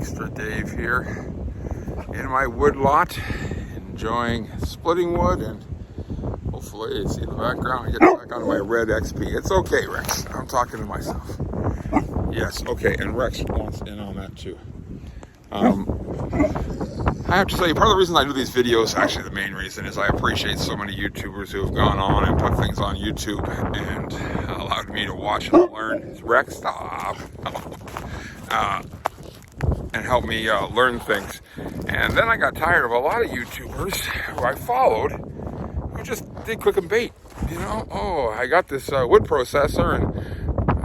Gangster Dave here in my wood lot, enjoying splitting wood, and hopefully you see the background. I get back onto my red XP. It's okay, Rex. I'm talking to myself. Yes, okay, and Rex wants in on that too. I have to tell you, part of the reason I do these videos, actually the main reason, is I appreciate so many YouTubers who have gone on and put things on YouTube and allowed me to watch and learn. Rex, stop. And help me learn things. And then I got tired of a lot of YouTubers who I followed who just did click and bait. You know, oh, I got this wood processor and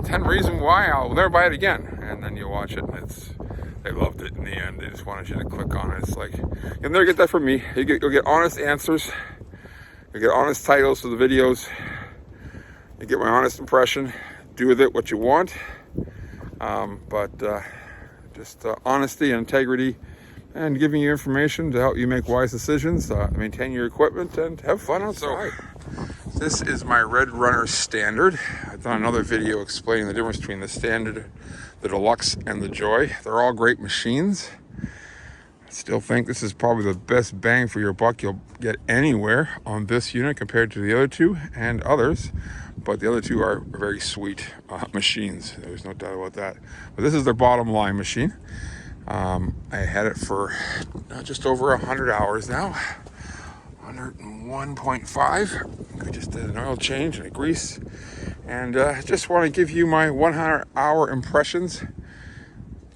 10 reasons why I'll never buy it again. And then you watch it and they loved it in the end. They just wanted you to click on it. It's like, you'll never get that from me. You'll get honest answers. You'll get honest titles to the videos. You get my honest impression. Do with it what you want. Just honesty and integrity, and giving you information to help you make wise decisions, maintain your equipment, and have fun outside. So, this is my Red Runner Standard. I've done another video explaining the difference between the Standard, the Deluxe, and the Joy. They're all great machines. I still think this is probably the best bang for your buck you'll get anywhere on this unit compared to the other two and others. But the other two are very sweet machines. There's no doubt about that. But this is their bottom line machine. I had it for just over 100 hours now. 101.5. I just did an oil change and a grease. And just want to give you my 100-hour impressions.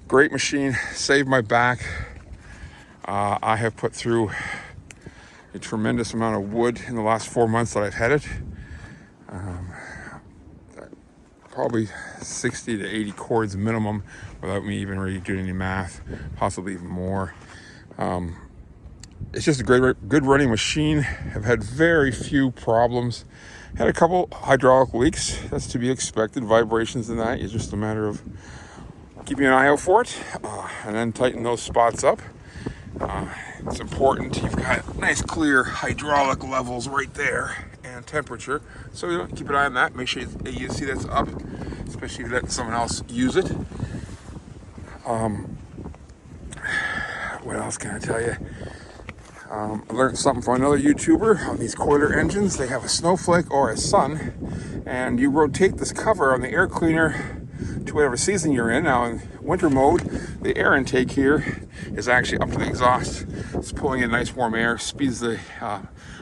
Great machine. Saved my back. I have put through a tremendous amount of wood in the last 4 months that I've had it. Probably 60 to 80 cords minimum without me even really doing any math, possibly even more. It's just a good running machine. I've had very few problems. Had a couple hydraulic leaks. That's to be expected. Vibrations and that. It's just a matter of keeping an eye out for it and then tighten those spots up. It's important. You've got nice clear hydraulic levels right there and temperature, so keep an eye on that. Make sure you see that's up, especially if you let someone else use it. What else can I tell you? I learned something from another YouTuber on these coiler engines. They have a snowflake or a sun, and you rotate this cover on the air cleaner to whatever season you're in. Now in winter mode, the air intake here is actually up to the exhaust. It's pulling in nice warm air, speeds the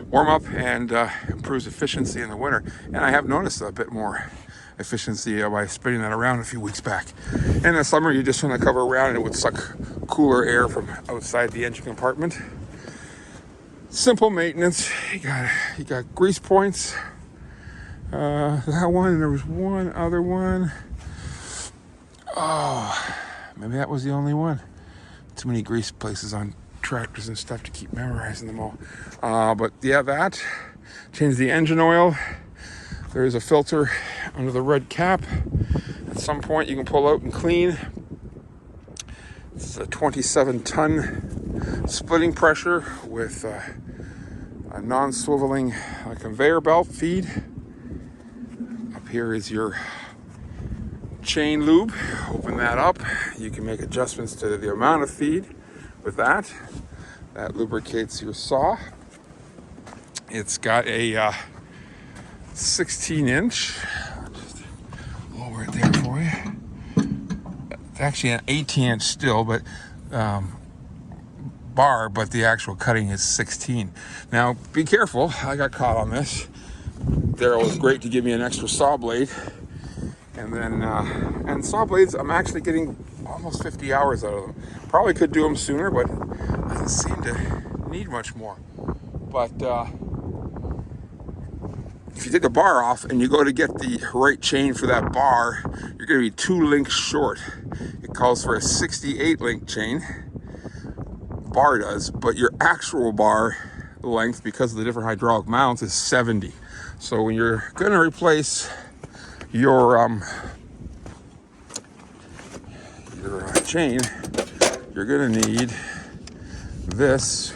warm up, and improves efficiency in the winter. And I have noticed a bit more efficiency by spinning that around a few weeks back. In the summer, you just turn the cover around and it would suck cooler air from outside the engine compartment. Simple maintenance. You got grease points. That one, and there was one other one. Oh, maybe that was the only one. Too many grease places on tractors and stuff to keep memorizing them all. But yeah, that. Change the engine oil. There is a filter under the red cap. At some point you can pull out and clean. This is a 27-ton splitting pressure with a non-swiveling conveyor belt feed. Up here is your chain lube. Open that up. You can make adjustments to the amount of feed with that. That lubricates your saw. It's got a 16-inch. I'll just lower it there for you. It's actually an 18-inch still, but bar, but the actual cutting is 16. Now, be careful. I got caught on this. Daryl was great to give me an extra saw blade. And then, and saw blades, I'm actually getting almost 50 hours out of them. Probably could do them sooner, but doesn't seem to need much more. But if you take the bar off and you go to get the right chain for that bar, you're going to be 2 links short. It calls for a 68 link chain. Bar does, but your actual bar length, because of the different hydraulic mounts, is 70. So when you're going to replace your chain, you're going to need this,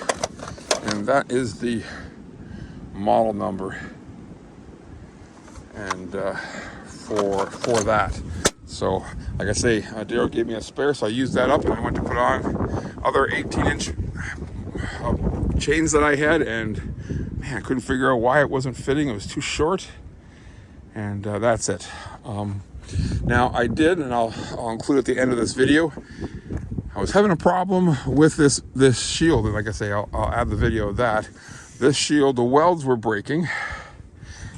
and that is the model number, and for that. So, like I say, Daryl gave me a spare, so I used that up, and I went to put on other 18-inch chains that I had, and man, I couldn't figure out why it wasn't fitting. It was too short, and that's it. Now I did, and I'll include at the end of this video, I was having a problem with this shield, and like I say, I'll add the video of that. This shield, the welds were breaking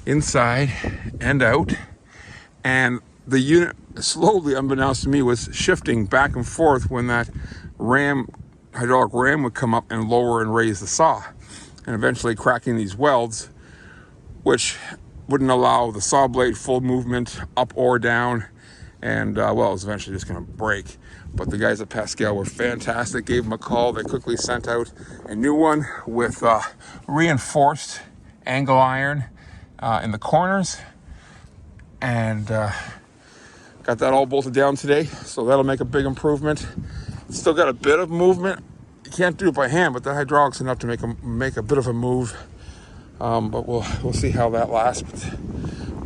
inside and out, and the unit slowly, unbeknownst to me, was shifting back and forth when that hydraulic ram would come up and lower and raise the saw, and eventually cracking these welds, which wouldn't allow the saw blade full movement up or down, and well, it was eventually just going to break. But the guys at Pascal were fantastic, gave them a call. They quickly sent out a new one with reinforced angle iron in the corners, and got that all bolted down today, so that'll make a big improvement. Still got a bit of movement. You can't do it by hand, but the hydraulics enough to make a bit of a move. But we'll see how that lasts.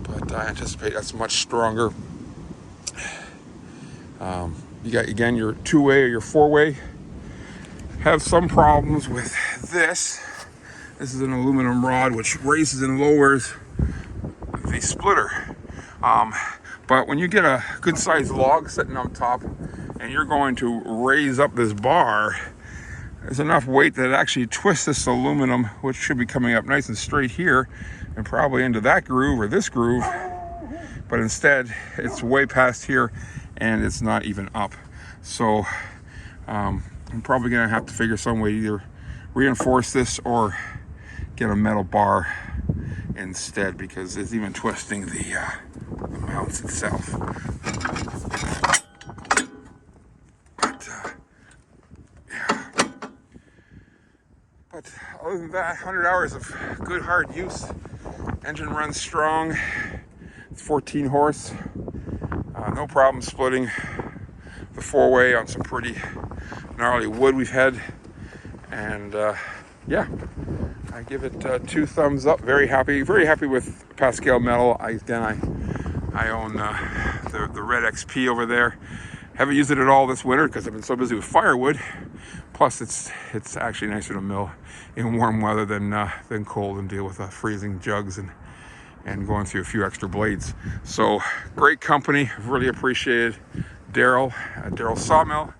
But I anticipate that's much stronger. You got, again, your 2-way or your 4-way. Have some problems with this. This is an aluminum rod which raises and lowers the splitter. But when you get a good sized log sitting on top and you're going to raise up this bar, there's enough weight that it actually twists this aluminum, which should be coming up nice and straight here and probably into that groove or this groove, but instead it's way past here and it's not even up. So I'm probably gonna have to figure some way to either reinforce this or get a metal bar instead, because it's even twisting the mounts itself. But yeah. But other than that, 100 hours of good hard use. Engine runs strong. It's 14 horse. No problem splitting the 4-way on some pretty gnarly wood we've had. And yeah, I give it 2 thumbs up. Very happy with Pascal metal. I own the Red XP over there. Haven't used it at all this winter because I've been so busy with firewood. Plus, it's actually nicer to mill in warm weather than cold and deal with freezing jugs and going through a few extra blades. So great company. Really appreciated Daryl Sawmill.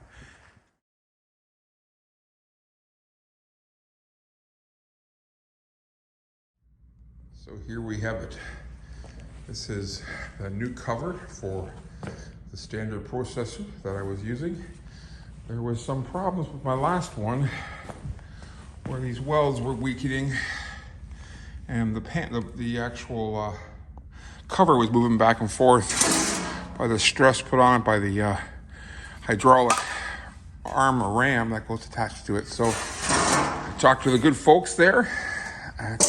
So here we have it. This is a new cover for the standard processor that I was using. There was some problems with my last one where these welds were weakening and the actual cover was moving back and forth by the stress put on it by the hydraulic arm or ram that goes attached to it. So I talked to the good folks there at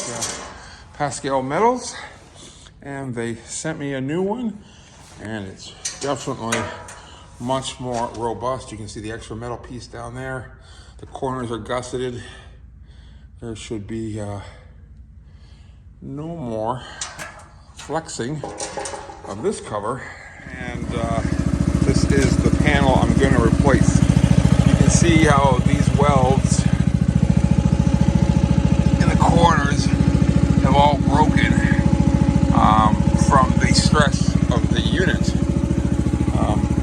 Pascal Metals, and they sent me a new one, and it's definitely much more robust. You can see the extra metal piece down there. The corners are gusseted. There should be no more flexing of this cover, and this is the panel I'm going to replace. You can see how these welds in the corners have all broken from the stress of the unit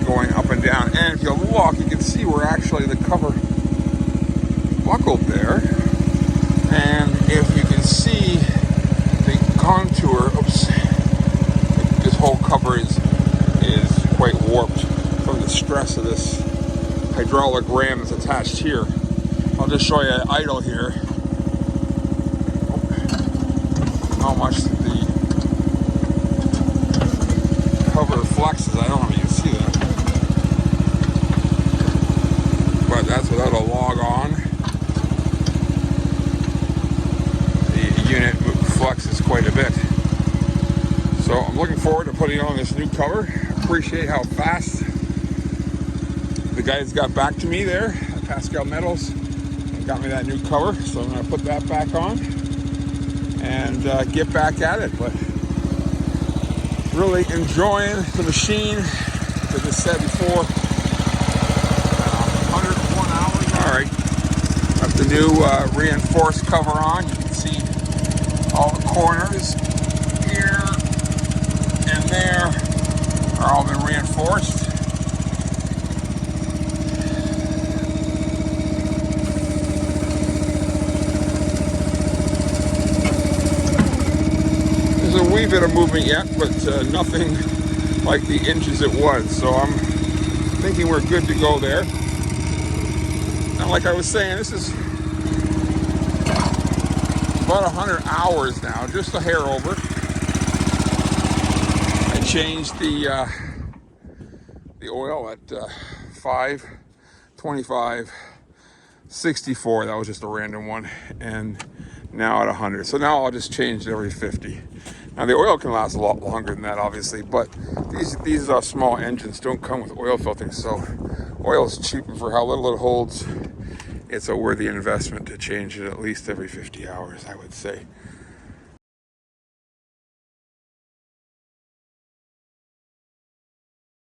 going up and down. And if you look, you can see where actually the cover buckled there. And if you can see the contour, oops, this whole cover is quite warped from the stress of this hydraulic ram that's attached here. I'll just show you idle here how much the cover flexes. I don't know if you can see that, but that's without a log on. The unit flexes quite a bit. So I'm looking forward to putting on this new cover. Appreciate how fast the guys got back to me there at Pascal Metals and got me that new cover. So I'm going to put that back on and get back at it. But really enjoying the machine. because it said before 101 hours. All right, got the new reinforced cover on. You can see all the corners here and there are all been reinforced. There's a wee bit of movement yet, but nothing like the inches it was. So I'm thinking we're good to go there. And like I was saying, this is about 100 hours now, just a hair over. I changed the oil at 5:25:64. That was just a random one, and now at 100. So now I'll just change it every 50. Now the oil can last a lot longer than that, obviously, but these small engines don't come with oil filters, so oil is cheap, and for how little it holds, it's a worthy investment to change it at least every 50 hours, I would say.